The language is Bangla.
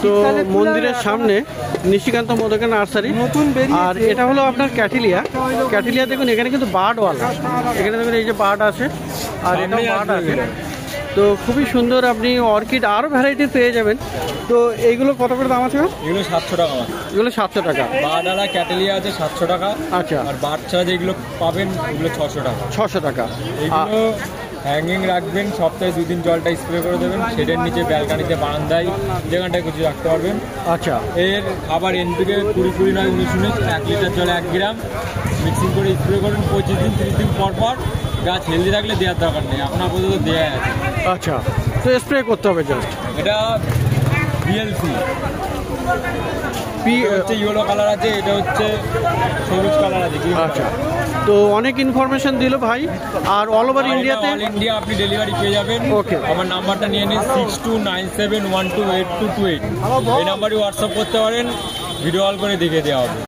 তো মন্দিরের সামনে নিশিকান্ত মোদকের নার্সারি। আর এটা হলো আপনার ক্যাটিলিয়া। ক্যাটিলিয়া দেখুন এখানে কিন্তু বার্ডওয়ালা, এখানে দেখুন এই যে বার্ড আছে আর এটাও বার্ড আছে। তো খুবই সুন্দর, আপনি অর্কিড আরও ভ্যারাইটির পেয়ে যাবেন। তো এইগুলো কত করে দাম আছে? এগুলো 700 টাকা। এগুলো 700 টাকা। বার্ডওয়ালা ক্যাটেলিয়া আছে 700 টাকা। আচ্ছা। আর বাচ্চা যেগুলো পাবেন ওগুলো 600 টাকা। 600 টাকা। এগুলো হ্যাঙ্গিং রাখবেন, সপ্তাহে 2 দিন জলটা স্প্রে করে দেবেন, শেডের নিচে, ব্যালকানিতে, বারান্দায়, যেখানটায় কিছু রাখতে পারবেন। আচ্ছা। এর খাবার এনপিকে 20 নয় 19 1 লিটার জলে 1 গ্রাম মিক্সিং করে স্প্রে করুন 25 দিন 30 দিন পর পর। গাছ হেলদি থাকলে দেওয়ার দরকার নেই, এখন আপাতত দেওয়া আছে। আচ্ছা, তো স্প্রে করতে হবে জাস্ট। এটা বিএলসি হচ্ছে ইয়েলো কালার আছে, এটা হচ্ছে সবুজ কালার আছে। আচ্ছা, তো অনেক ইনফরমেশন দিল ভাই। আর অল ওভার ইন্ডিয়াতে, অল ইন্ডিয়া আপনি ডেলিভারি পেয়ে যাবেন। ওকে, আমার নাম্বারটা নিয়ে নিন 6297128228। এই নাম্বারে হোয়াটসঅ্যাপ করতে পারেন, ভিডিও কল করে দেখে দেওয়া হবে।